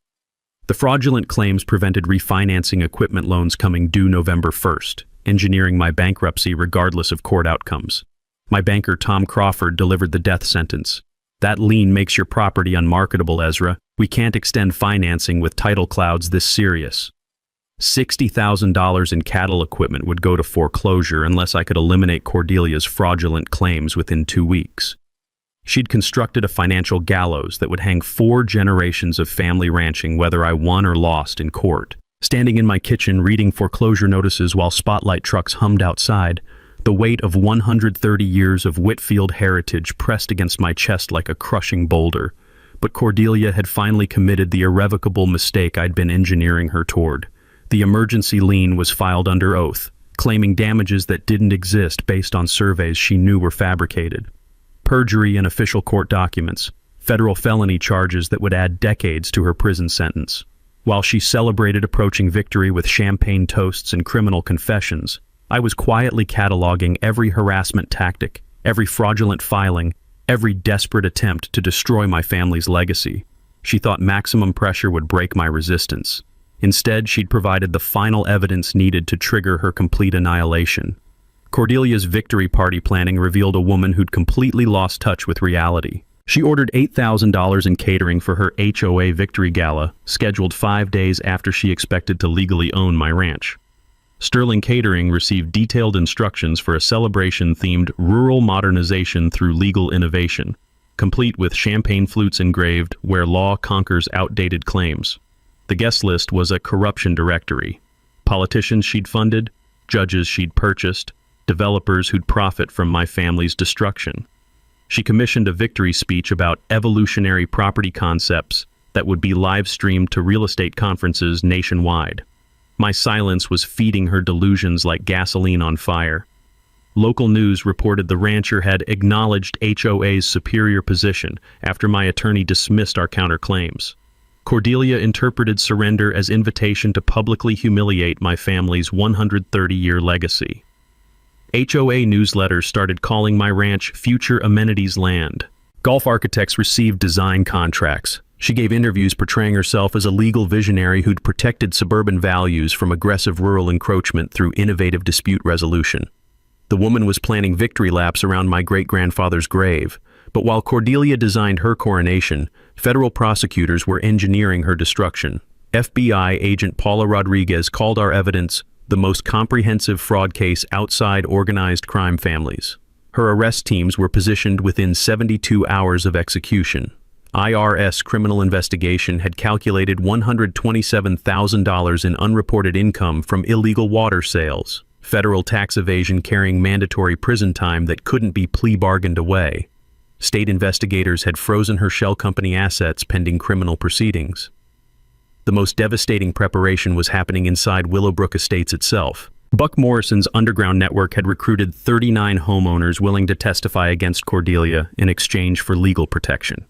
The fraudulent claims prevented refinancing equipment loans coming due November 1st, engineering my bankruptcy regardless of court outcomes. My banker Tom Crawford delivered the death sentence. That lien makes your property unmarketable, Ezra. We can't extend financing with title clouds this serious. $60,000 in cattle equipment would go to foreclosure unless I could eliminate Cordelia's fraudulent claims within 2 weeks. She'd constructed a financial gallows that would hang 4 generations of family ranching whether I won or lost in court. Standing in my kitchen reading foreclosure notices while spotlight trucks hummed outside, the weight of 130 years of Whitfield heritage pressed against my chest like a crushing boulder. But Cordelia had finally committed the irrevocable mistake I'd been engineering her toward. The emergency lien was filed under oath, claiming damages that didn't exist based on surveys she knew were fabricated. Perjury in official court documents, federal felony charges that would add decades to her prison sentence. While she celebrated approaching victory with champagne toasts and criminal confessions, I was quietly cataloging every harassment tactic, every fraudulent filing, every desperate attempt to destroy my family's legacy. She thought maximum pressure would break my resistance. Instead, she'd provided the final evidence needed to trigger her complete annihilation. Cordelia's victory party planning revealed a woman who'd completely lost touch with reality. She ordered $8,000 in catering for her HOA victory gala, scheduled 5 days after she expected to legally own my ranch. Sterling Catering received detailed instructions for a celebration-themed rural modernization through legal innovation, complete with champagne flutes engraved "Where Law Conquers Outdated Claims." The guest list was a corruption directory. Politicians she'd funded, judges she'd purchased, developers who'd profit from my family's destruction. She commissioned a victory speech about evolutionary property concepts that would be live-streamed to real estate conferences nationwide. My silence was feeding her delusions like gasoline on fire. Local news reported the rancher had acknowledged HOA's superior position after my attorney dismissed our counterclaims. Cordelia interpreted surrender as invitation to publicly humiliate my family's 130-year legacy. HOA newsletters started calling my ranch Future Amenities Land. Golf architects received design contracts. She gave interviews portraying herself as a legal visionary who'd protected suburban values from aggressive rural encroachment through innovative dispute resolution. The woman was planning victory laps around my great-grandfather's grave, but while Cordelia designed her coronation, federal prosecutors were engineering her destruction. FBI agent Paula Rodriguez called our evidence the most comprehensive fraud case outside organized crime families. Her arrest teams were positioned within 72 hours of execution. IRS criminal investigation had calculated $127,000 in unreported income from illegal water sales, federal tax evasion carrying mandatory prison time that couldn't be plea bargained away. State investigators had frozen her shell company assets pending criminal proceedings. The most devastating preparation was happening inside Willowbrook Estates itself. Buck Morrison's underground network had recruited 39 homeowners willing to testify against Cordelia in exchange for legal protection.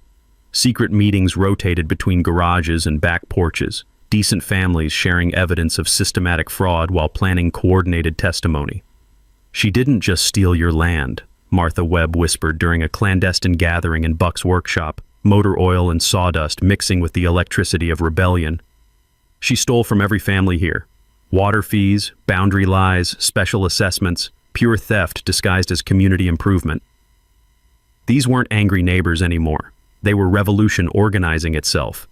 Secret meetings rotated between garages and back porches, decent families sharing evidence of systematic fraud while planning coordinated testimony. "She didn't just steal your land," Martha Webb whispered during a clandestine gathering in Buck's workshop, motor oil and sawdust mixing with the electricity of rebellion. "She stole from every family here. Water fees, boundary lies, special assessments, pure theft disguised as community improvement." These weren't angry neighbors anymore. They were revolution organizing itself.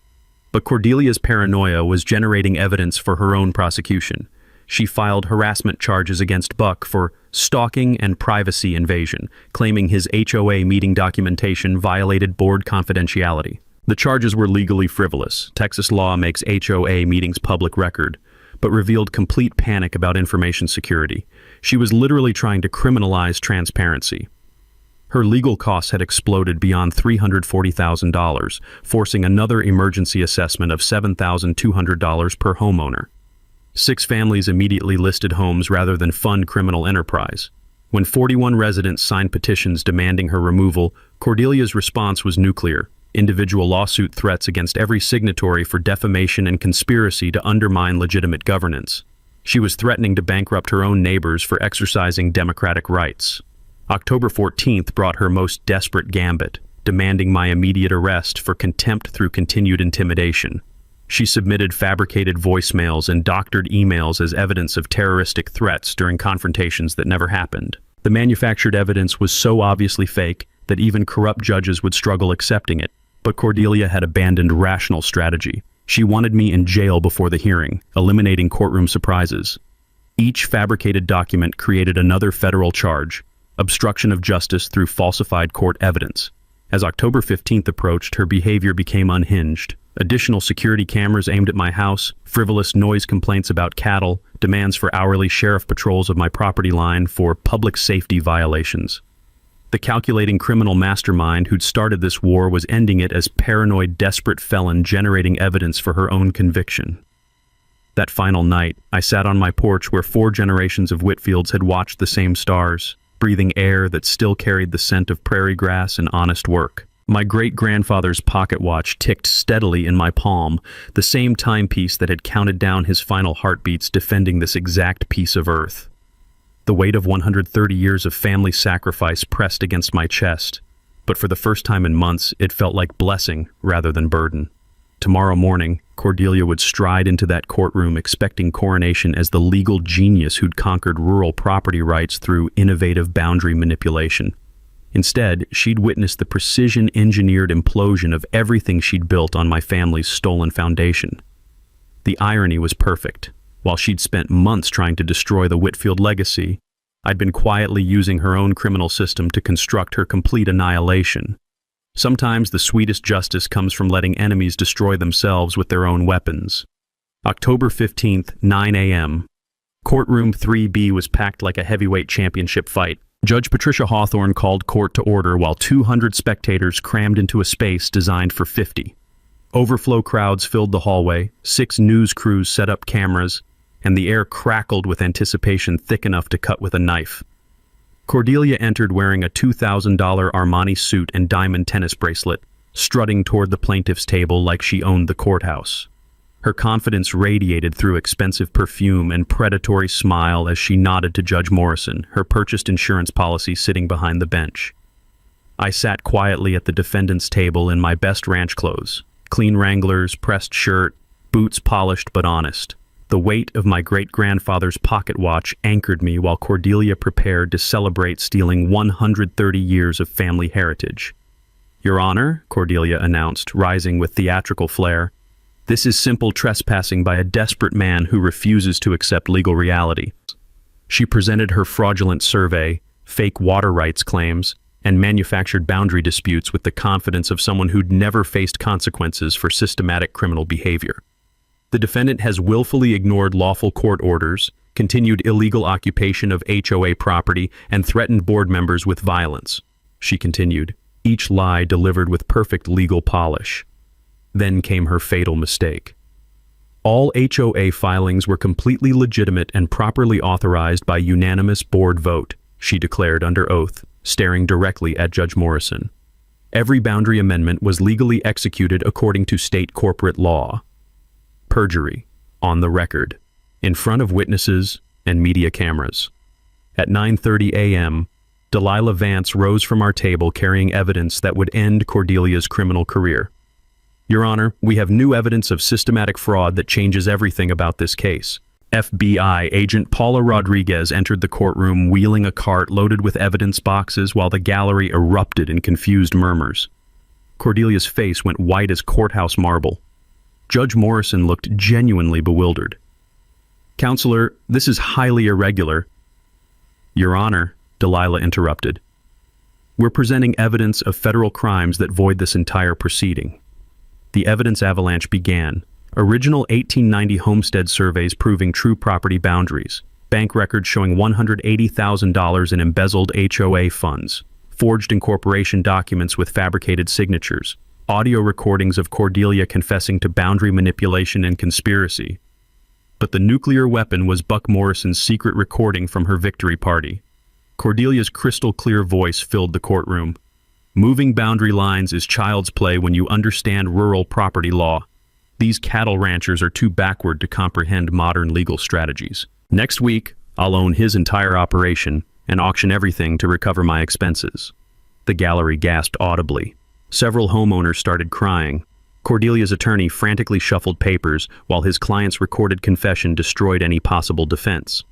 But Cordelia's paranoia was generating evidence for her own prosecution. She filed harassment charges against Buck for stalking and privacy invasion, claiming his HOA meeting documentation violated board confidentiality. The charges were legally frivolous. Texas law makes HOA meetings public record, but revealed complete panic about information security. She was literally trying to criminalize transparency. Her legal costs had exploded beyond $340,000, forcing another emergency assessment of $7,200 per homeowner. 6 families immediately listed homes rather than fund criminal enterprise. When 41 residents signed petitions demanding her removal, Cordelia's response was nuclear: individual lawsuit threats against every signatory for defamation and conspiracy to undermine legitimate governance. She was threatening to bankrupt her own neighbors for exercising democratic rights. October 14th brought her most desperate gambit, demanding my immediate arrest for contempt through continued intimidation. She submitted fabricated voicemails and doctored emails as evidence of terroristic threats during confrontations that never happened. The manufactured evidence was so obviously fake that even corrupt judges would struggle accepting it. But Cordelia had abandoned rational strategy. She wanted me in jail before the hearing, eliminating courtroom surprises. Each fabricated document created another federal charge: obstruction of justice through falsified court evidence. As October 15th approached, her behavior became unhinged. Additional security cameras aimed at my house, frivolous noise complaints about cattle, demands for hourly sheriff patrols of my property line for public safety violations. The calculating criminal mastermind who'd started this war was ending it as paranoid, desperate felon generating evidence for her own conviction. That final night, I sat on my porch where 4 generations of Whitfields had watched the same stars, breathing air that still carried the scent of prairie grass and honest work. My great-grandfather's pocket watch ticked steadily in my palm, the same timepiece that had counted down his final heartbeats defending this exact piece of earth. The weight of 130 years of family sacrifice pressed against my chest, but for the first time in months, it felt like blessing rather than burden. Tomorrow morning, Cordelia would stride into that courtroom expecting coronation as the legal genius who'd conquered rural property rights through innovative boundary manipulation. Instead, she'd witness the precision-engineered implosion of everything she'd built on my family's stolen foundation. The irony was perfect. While she'd spent months trying to destroy the Whitfield legacy, I'd been quietly using her own criminal system to construct her complete annihilation. Sometimes the sweetest justice comes from letting enemies destroy themselves with their own weapons. October 15th, 9 a.m. Courtroom 3B was packed like a heavyweight championship fight. Judge Patricia Hawthorne called court to order while 200 spectators crammed into a space designed for 50. Overflow crowds filled the hallway, 6 news crews set up cameras, and the air crackled with anticipation thick enough to cut with a knife. Cordelia entered wearing a $2,000 Armani suit and diamond tennis bracelet, strutting toward the plaintiff's table like she owned the courthouse. Her confidence radiated through expensive perfume and predatory smile as she nodded to Judge Morrison, her purchased insurance policy sitting behind the bench. I sat quietly at the defendant's table in my best ranch clothes, clean Wranglers, pressed shirt, boots polished but honest. The weight of my great-grandfather's pocket watch anchored me while Cordelia prepared to celebrate stealing 130 years of family heritage. "Your Honor," Cordelia announced, rising with theatrical flair, "this is simple trespassing by a desperate man who refuses to accept legal reality." She presented her fraudulent survey, fake water rights claims, and manufactured boundary disputes with the confidence of someone who'd never faced consequences for systematic criminal behavior. The defendant has willfully ignored lawful court orders, continued illegal occupation of HOA property, and threatened board members with violence. She continued, each lie delivered with perfect legal polish. Then came her fatal mistake. All HOA filings were completely legitimate and properly authorized by unanimous board vote, she declared under oath, staring directly at Judge Morrison. Every boundary amendment was legally executed according to state corporate law. Perjury, on the record, in front of witnesses and media cameras. At 9:30 a.m., Delilah Vance rose from our table carrying evidence that would end Cordelia's criminal career. "Your Honor, we have new evidence of systematic fraud that changes everything about this case." FBI agent Paula Rodriguez entered the courtroom wheeling a cart loaded with evidence boxes while the gallery erupted in confused murmurs. Cordelia's face went white as courthouse marble. Judge Morrison looked genuinely bewildered. "Counselor, this is highly irregular." "Your Honor," Delilah interrupted, "we're presenting evidence of federal crimes that void this entire proceeding." The evidence avalanche began. Original 1890 homestead surveys proving true property boundaries, bank records showing $180,000 in embezzled HOA funds, forged incorporation documents with fabricated signatures, audio recordings of Cordelia confessing to boundary manipulation and conspiracy. But the nuclear weapon was Buck Morrison's secret recording from her victory party. Cordelia's crystal-clear voice filled the courtroom. "Moving boundary lines is child's play when you understand rural property law. These cattle ranchers are too backward to comprehend modern legal strategies. Next week, I'll own his entire operation and auction everything to recover my expenses." The gallery gasped audibly. Several homeowners started crying. Cordelia's attorney frantically shuffled papers while his client's recorded confession destroyed any possible defense.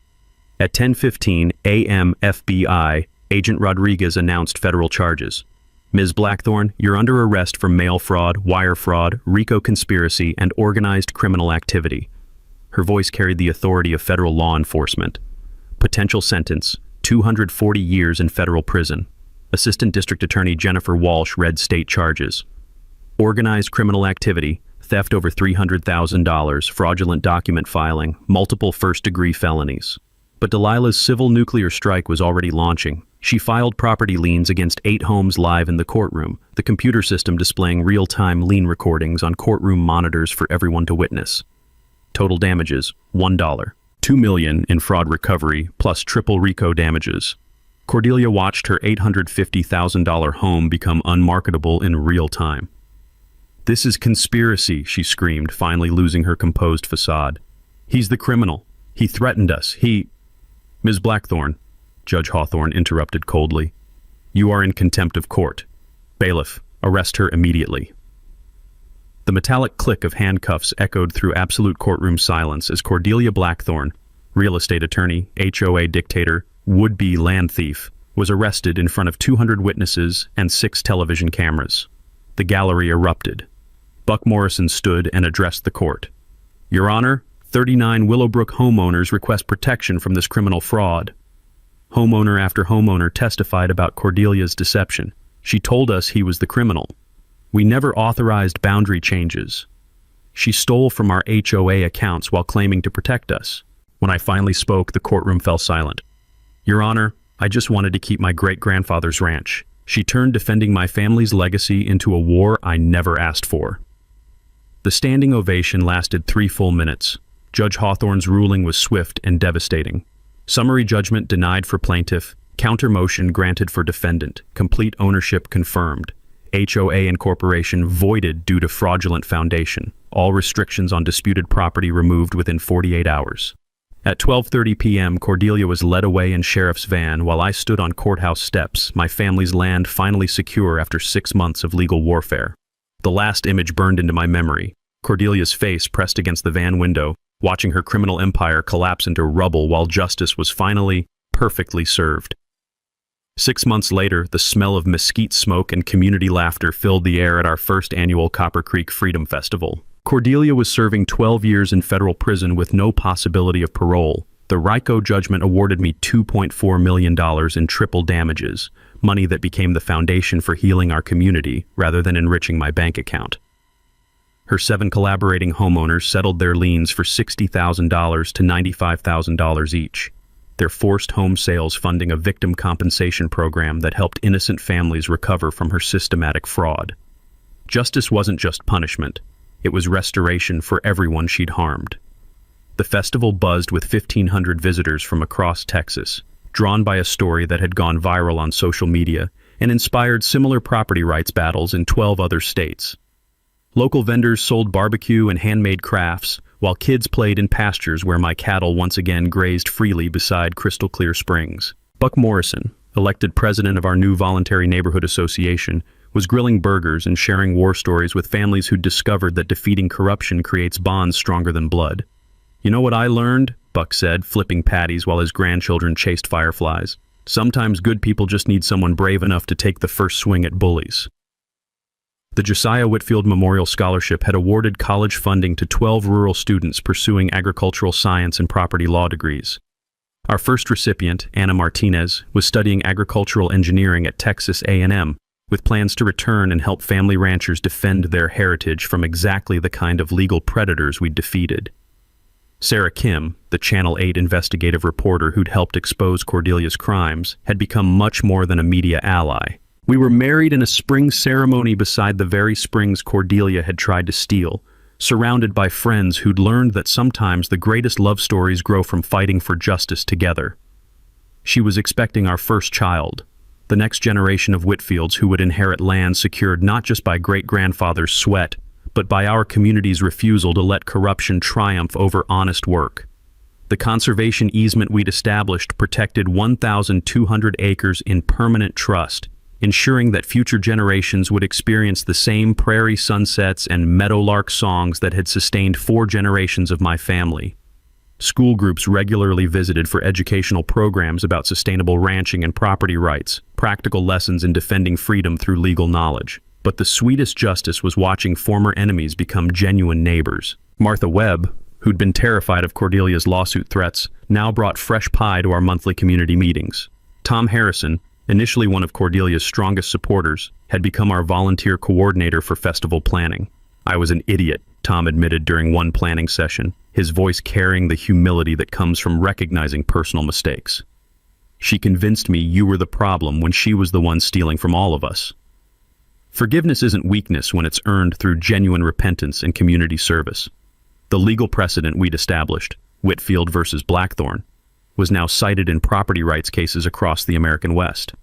At 10:15 a.m. FBI, Agent Rodriguez announced federal charges. "Ms. Blackthorne, you're under arrest for mail fraud, wire fraud, RICO conspiracy, and organized criminal activity." Her voice carried the authority of federal law enforcement. Potential sentence, 240 years in federal prison. Assistant District Attorney Jennifer Walsh read state charges. Organized criminal activity, theft over $300,000, fraudulent document filing, multiple first-degree felonies. But Delilah's civil nuclear strike was already launching. She filed property liens against 8 homes live in the courtroom, the computer system displaying real-time lien recordings on courtroom monitors for everyone to witness. Total damages, $1. $2 million in fraud recovery, plus triple RICO damages. Cordelia watched her $850,000 home become unmarketable in real time. "This is conspiracy," she screamed, finally losing her composed facade. "He's the criminal. He threatened us. He—" "Ms. Blackthorne," Judge Hawthorne interrupted coldly, "you are in contempt of court. Bailiff, arrest her immediately." The metallic click of handcuffs echoed through absolute courtroom silence as Cordelia Blackthorne, real estate attorney, HOA dictator, would-be land thief, was arrested in front of 200 witnesses and 6 television cameras. The gallery erupted. Buck Morrison stood and addressed the court. "Your Honor, 39 Willowbrook homeowners request protection from this criminal fraud." Homeowner after homeowner testified about Cordelia's deception. "She told us he was the criminal. We never authorized boundary changes. She stole from our HOA accounts while claiming to protect us." When I finally spoke, the courtroom fell silent. "Your Honor, I just wanted to keep my great-grandfather's ranch. She turned defending my family's legacy into a war I never asked for." The standing ovation lasted 3 full minutes. Judge Hawthorne's ruling was swift and devastating. Summary judgment denied for plaintiff, counter motion granted for defendant, complete ownership confirmed, HOA incorporation voided due to fraudulent foundation, all restrictions on disputed property removed within 48 hours. At 12:30 p.m., Cordelia was led away in sheriff's van while I stood on courthouse steps, my family's land finally secure after 6 months of legal warfare. The last image burned into my memory, Cordelia's face pressed against the van window, watching her criminal empire collapse into rubble while justice was finally, perfectly served. 6 months later, the smell of mesquite smoke and community laughter filled the air at our first annual Copper Creek Freedom Festival. Cordelia was serving 12 years in federal prison with no possibility of parole. The RICO judgment awarded me $2.4 million in triple damages, money that became the foundation for healing our community rather than enriching my bank account. Her 7 collaborating homeowners settled their liens for $60,000 to $95,000 each, their forced home sales funding a victim compensation program that helped innocent families recover from her systematic fraud. Justice wasn't just punishment, it was restoration for everyone she'd harmed. The festival buzzed with 1,500 visitors from across Texas, drawn by a story that had gone viral on social media and inspired similar property rights battles in 12 other states. Local vendors sold barbecue and handmade crafts, while kids played in pastures where my cattle once again grazed freely beside crystal-clear springs. Buck Morrison, elected president of our new voluntary neighborhood association, was grilling burgers and sharing war stories with families who'd discovered that defeating corruption creates bonds stronger than blood. "You know what I learned?" Buck said, flipping patties while his grandchildren chased fireflies. "Sometimes good people just need someone brave enough to take the first swing at bullies." The Josiah Whitfield Memorial Scholarship had awarded college funding to 12 rural students pursuing agricultural science and property law degrees. Our first recipient, Anna Martinez, was studying agricultural engineering at Texas A&M, with plans to return and help family ranchers defend their heritage from exactly the kind of legal predators we'd defeated. Sarah Kim, the Channel 8 investigative reporter who'd helped expose Cordelia's crimes, had become much more than a media ally. We were married in a spring ceremony beside the very springs Cordelia had tried to steal, surrounded by friends who'd learned that sometimes the greatest love stories grow from fighting for justice together. She was expecting our first child, the next generation of Whitfields who would inherit land secured not just by great-grandfather's sweat, but by our community's refusal to let corruption triumph over honest work. The conservation easement we'd established protected 1,200 acres in permanent trust, ensuring that future generations would experience the same prairie sunsets and meadowlark songs that had sustained 4 generations of my family. School groups regularly visited for educational programs about sustainable ranching and property rights, practical lessons in defending freedom through legal knowledge. But the sweetest justice was watching former enemies become genuine neighbors. Martha Webb, who'd been terrified of Cordelia's lawsuit threats, now brought fresh pie to our monthly community meetings. Tom Harrison, initially one of Cordelia's strongest supporters, had become our volunteer coordinator for festival planning. I was an idiot, Tom admitted during one planning session, his voice carrying the humility that comes from recognizing personal mistakes. She convinced me you were the problem when she was the one stealing from all of us. Forgiveness isn't weakness when it's earned through genuine repentance and community service. The legal precedent we'd established, Whitfield versus Blackthorn, was now cited in property rights cases across the American West.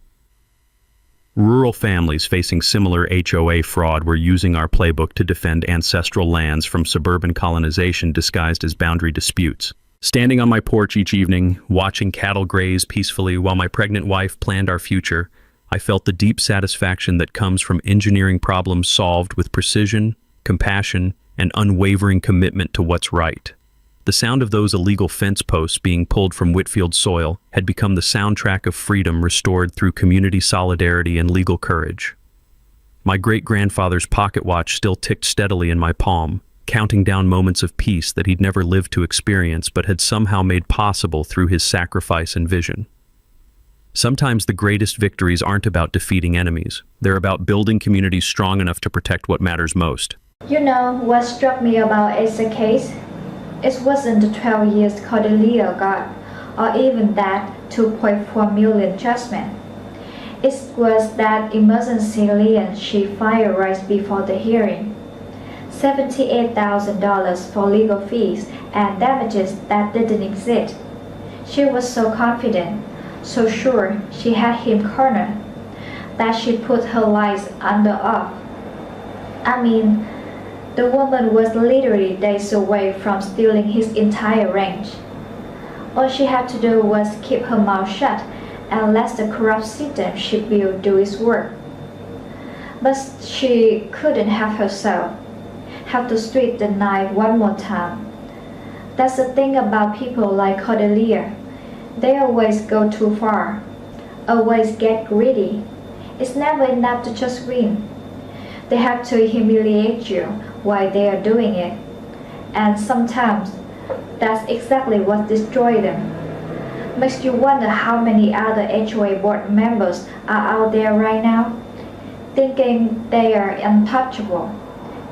Rural families facing similar HOA fraud were using our playbook to defend ancestral lands from suburban colonization disguised as boundary disputes. Standing on my porch each evening, watching cattle graze peacefully while my pregnant wife planned our future, I felt the deep satisfaction that comes from engineering problems solved with precision, compassion, and unwavering commitment to what's right. The sound of those illegal fence posts being pulled from Whitfield soil had become the soundtrack of freedom restored through community solidarity and legal courage. My great-grandfather's pocket watch still ticked steadily in my palm, counting down moments of peace that he'd never lived to experience but had somehow made possible through his sacrifice and vision. Sometimes the greatest victories aren't about defeating enemies. They're about building communities strong enough to protect what matters most. You know what struck me about Asa case? It wasn't the 12 years Cordelia got, or even that 2.4 million judgment. It was that emergency lien she filed right before the hearing. $78,000 for legal fees and damages that didn't exist. She was so confident, so sure she had him cornered, that she put her lies under oath. I mean, the woman was literally days away from stealing his entire ranch. All she had to do was keep her mouth shut and let the corrupt system she built do its work. But she couldn't have herself have the street the knife one more time. That's the thing about people like Cordelia. They always go too far, always get greedy. It's never enough to just win. They have to humiliate you while they are doing it. And sometimes that's exactly what destroys them. Makes you wonder how many other HOA board members are out there right now, thinking they are untouchable,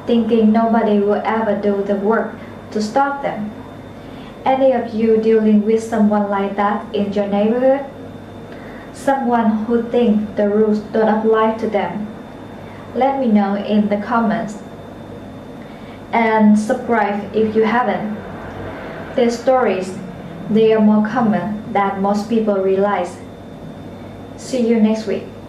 thinking nobody will ever do the work to stop them. Any of you dealing with someone like that in your neighborhood? Someone who thinks the rules don't apply to them? Let me know in the comments. And subscribe if you haven't. These stories, they are more common than most people realize. See you next week.